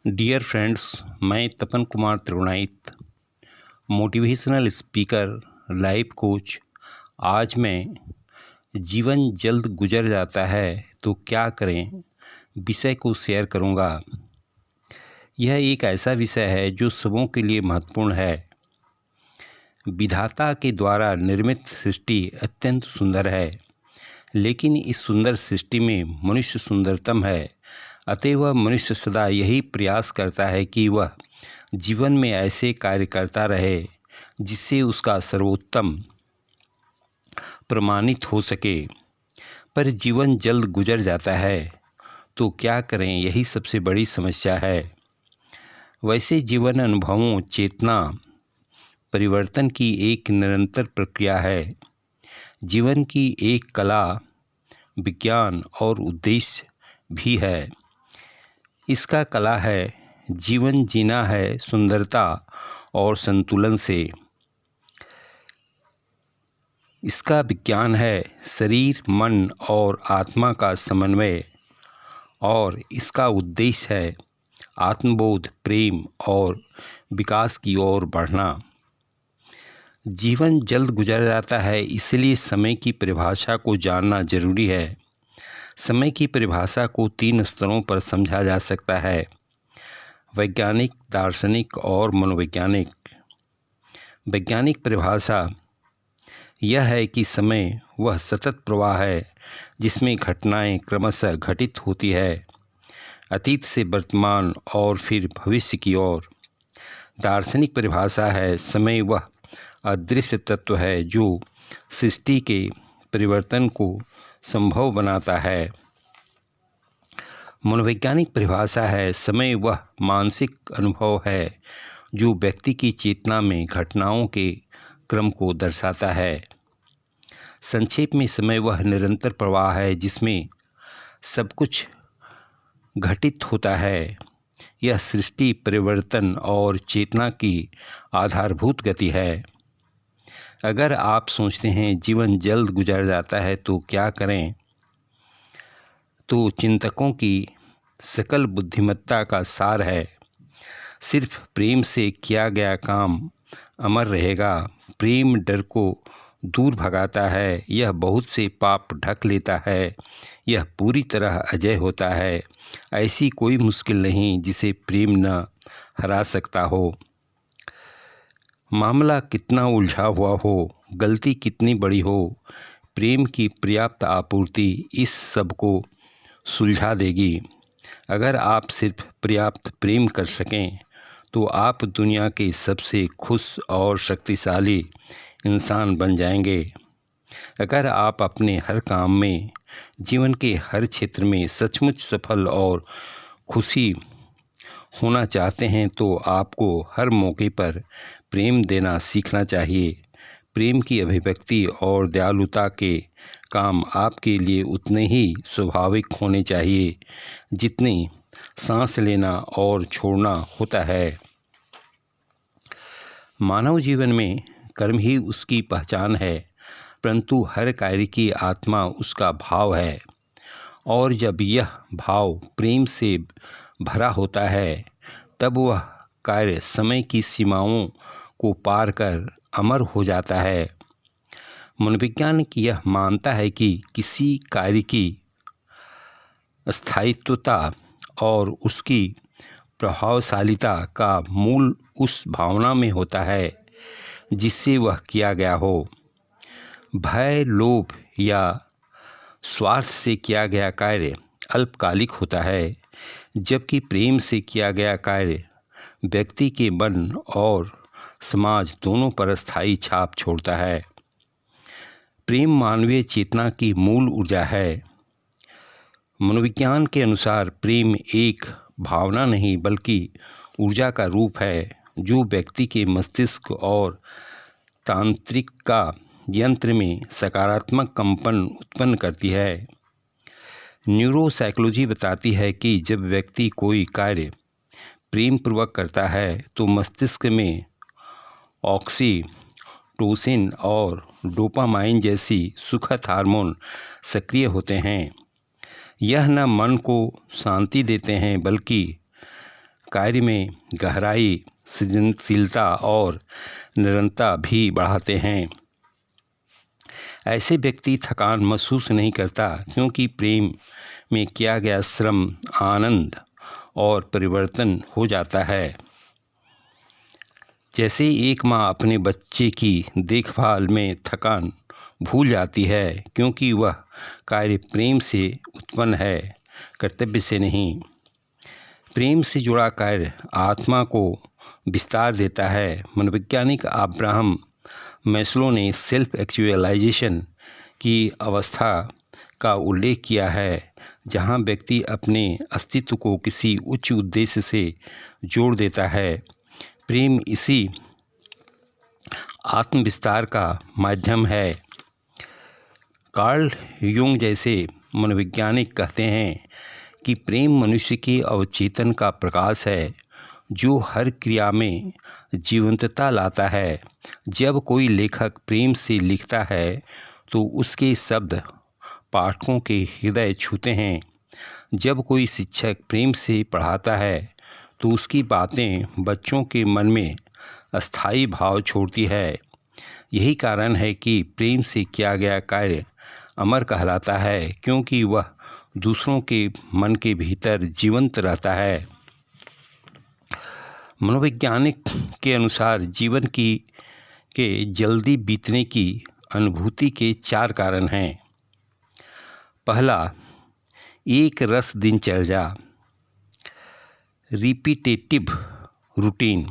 Dear friends, मैं Tapan Kumar Trigunait, motivational speaker, life coach. आज मैं जीवन जल्द गुजर जाता है तो क्या करें विषय को शेयर करूंगा। यह एक ऐसा विषय है जो सबों के लिए महत्वपूर्ण है। विधाता के द्वारा निर्मित सृष्टि अत्यंत सुंदर है, लेकिन इस सुंदर सृष्टि में मनुष्य सुंदरतम है। अतएव मनुष्य सदा यही प्रयास करता है कि वह जीवन में ऐसे कार्य करता रहे जिससे उसका सर्वोत्तम प्रमाणित हो सके। पर जीवन जल्द गुजर जाता है तो क्या करें, यही सबसे बड़ी समस्या है। वैसे जीवन अनुभवों, चेतना परिवर्तन की एक निरंतर प्रक्रिया है। जीवन की एक कला, विज्ञान और उद्देश्य भी है। इसका कला है जीवन जीना है सुंदरता और संतुलन से। इसका विज्ञान है शरीर, मन और आत्मा का समन्वय। और इसका उद्देश्य है आत्मबोध, प्रेम और विकास की ओर बढ़ना। जीवन जल्द गुजर जाता है, इसलिए समय की परिभाषा को जानना जरूरी है। समय की परिभाषा को 3 स्तरों पर समझा जा सकता है: वैज्ञानिक, दार्शनिक और मनोवैज्ञानिक। वैज्ञानिक परिभाषा यह है कि समय वह सतत प्रवाह है जिसमें घटनाएं क्रमशः घटित होती है, अतीत से वर्तमान और फिर भविष्य की ओर। दार्शनिक परिभाषा है समय वह अदृश्य तत्व है जो सृष्टि के परिवर्तन को संभव बनाता है। मनोवैज्ञानिक परिभाषा है समय वह मानसिक अनुभव है जो व्यक्ति की चेतना में घटनाओं के क्रम को दर्शाता है। संक्षेप में, समय वह निरंतर प्रवाह है जिसमें सब कुछ घटित होता है। यह सृष्टि, परिवर्तन और चेतना की आधारभूत गति है। अगर आप सोचते हैं जीवन जल्द गुजर जाता है तो क्या करें, तो चिंतकों की सकल बुद्धिमत्ता का सार है सिर्फ प्रेम से किया गया काम अमर रहेगा। प्रेम डर को दूर भगाता है, यह बहुत से पाप ढक लेता है, यह पूरी तरह अजय होता है। ऐसी कोई मुश्किल नहीं जिसे प्रेम न हरा सकता हो। मामला कितना उलझा हुआ हो, गलती कितनी बड़ी हो, प्रेम की पर्याप्त आपूर्ति इस सब को सुलझा देगी। अगर आप सिर्फ पर्याप्त प्रेम कर सकें तो आप दुनिया के सबसे खुश और शक्तिशाली इंसान बन जाएंगे। अगर आप अपने हर काम में, जीवन के हर क्षेत्र में सचमुच सफल और खुशी होना चाहते हैं तो आपको हर मौके पर प्रेम देना सीखना चाहिए। प्रेम की अभिव्यक्ति और दयालुता के काम आपके लिए उतने ही स्वाभाविक होने चाहिए जितनी सांस लेना और छोड़ना होता है। मानव जीवन में कर्म ही उसकी पहचान है, परंतु हर कार्य की आत्मा उसका भाव है। और जब यह भाव प्रेम से भरा होता है तब वह कार्य समय की सीमाओं को पार कर अमर हो जाता है। मनोविज्ञान यह मानता है कि किसी कार्य की स्थायित्वता और उसकी प्रभावशालिता का मूल उस भावना में होता है जिससे वह किया गया हो। भय, लोभ या स्वार्थ से किया गया कार्य अल्पकालिक होता है, जबकि प्रेम से किया गया कार्य व्यक्ति के मन और समाज दोनों पर स्थायी छाप छोड़ता है। प्रेम मानवीय चेतना की मूल ऊर्जा है। मनोविज्ञान के अनुसार प्रेम एक भावना नहीं बल्कि ऊर्जा का रूप है जो व्यक्ति के मस्तिष्क और तांत्रिका यंत्र में सकारात्मक कंपन उत्पन्न करती है। न्यूरोसाइकोलॉजी बताती है कि जब व्यक्ति कोई कार्य प्रेम पूर्वक करता है तो मस्तिष्क में ऑक्सीटोसिन और डोपामाइन जैसी सुखद हार्मोन सक्रिय होते हैं। यह न मन को शांति देते हैं बल्कि कार्य में गहराई, सृजनशीलता और निरंतरता भी बढ़ाते हैं। ऐसे व्यक्ति थकान महसूस नहीं करता, क्योंकि प्रेम में किया गया श्रम आनंद और परिवर्तन हो जाता है। जैसे एक माँ अपने बच्चे की देखभाल में थकान भूल जाती है, क्योंकि वह कार्य प्रेम से उत्पन्न है, कर्तव्य से नहीं। प्रेम से जुड़ा कार्य आत्मा को विस्तार देता है। मनोवैज्ञानिक अब्राहम मैस्लो ने सेल्फ एक्चुअलाइजेशन की अवस्था का उल्लेख किया है, जहां व्यक्ति अपने अस्तित्व को किसी उच्च उद्देश्य से जोड़ देता है। प्रेम इसी आत्मविस्तार का माध्यम है। कार्ल युंग जैसे मनोवैज्ञानिक कहते हैं कि प्रेम मनुष्य के अवचेतन का प्रकाश है, जो हर क्रिया में जीवंतता लाता है। जब कोई लेखक प्रेम से लिखता है तो उसके शब्द पाठकों के हृदय छूते हैं। जब कोई शिक्षक प्रेम से पढ़ाता है तो उसकी बातें बच्चों के मन में अस्थायी भाव छोड़ती है। यही कारण है कि प्रेम से किया गया कार्य अमर कहलाता है, क्योंकि वह दूसरों के मन के भीतर जीवंत रहता है। मनोवैज्ञानिक के अनुसार जीवन के जल्दी बीतने की अनुभूति के 4 कारण हैं। पहला, एक रस दिनचर्या, रिपीटेटिव रूटीन।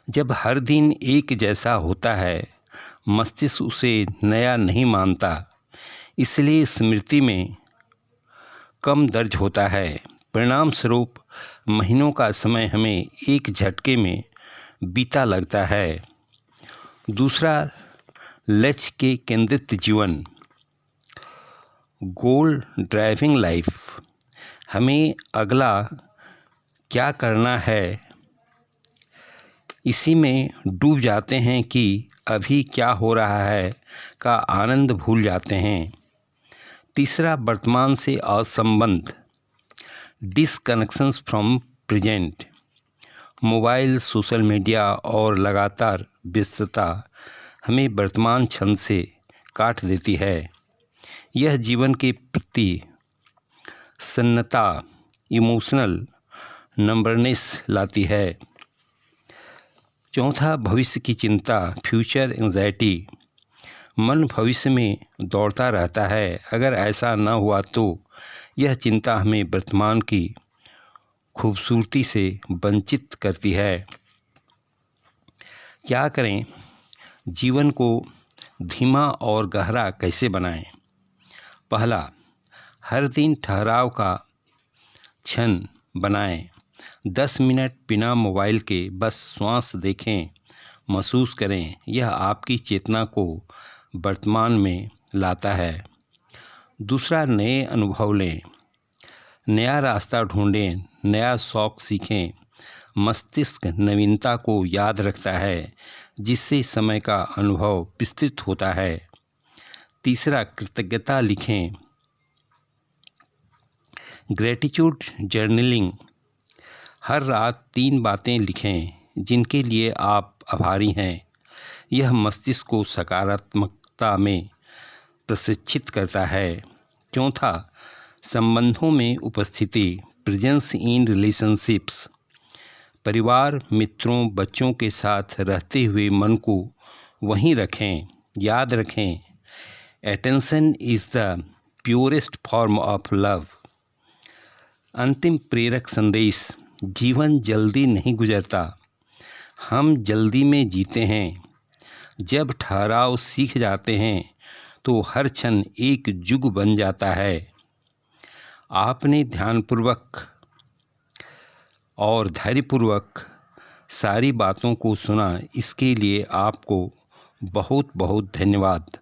जब हर दिन एक जैसा होता है, मस्तिष्क उसे नया नहीं मानता, इसलिए स्मृति में कम दर्ज होता है। परिणाम स्वरूप महीनों का समय हमें एक झटके में बीता लगता है। दूसरा, लक्ष्य के केंद्रित जीवन, गोल ड्राइविंग लाइफ। हमें अगला क्या करना है इसी में डूब जाते हैं कि अभी क्या हो रहा है का आनंद भूल जाते हैं। तीसरा, वर्तमान से असंबंध, disconnections from present. Mobile, social media और लगातार व्यस्तता हमें वर्तमान क्षण से काट देती है। यह जीवन के प्रति सन्नता, इमोशनल नंबरनेस लाती है। चौथा, भविष्य की चिंता, फ्यूचर एंजाइटी। मन भविष्य में दौड़ता रहता है। अगर ऐसा न हुआ तो यह चिंता हमें वर्तमान की खूबसूरती से वंचित करती है। क्या करें? जीवन को धीमा और गहरा कैसे बनाएं? पहला, हर दिन ठहराव का क्षण बनाएं। 10 मिनट बिना मोबाइल के बस श्वास देखें, महसूस करें। यह आपकी चेतना को वर्तमान में लाता है। दूसरा, नए अनुभव लें, नया रास्ता ढूंढें, नया शौक सीखें। मस्तिष्क नवीनता को याद रखता है, जिससे समय का अनुभव विस्तृत होता है। तीसरा, कृतज्ञता लिखें, ग्रेटिट्यूड जर्नलिंग। हर रात 3 बातें लिखें जिनके लिए आप आभारी हैं। यह मस्तिष्क को सकारात्मकता में प्रशिक्षित करता है। चौथा, संबंधों में उपस्थिति, प्रेजेंस इन रिलेशनशिप्स। परिवार, मित्रों, बच्चों के साथ रहते हुए मन को वहीं रखें। याद रखें, attention is the purest form of love. अंतिम प्रेरक संदेश, जीवन जल्दी नहीं गुजरता, हम जल्दी में जीते हैं। जब ठहराव सीख जाते हैं तो हर क्षण एक युग बन जाता है। आपने ध्यानपूर्वक और धैर्यपूर्वक सारी बातों को सुना, इसके लिए आपको बहुत बहुत धन्यवाद।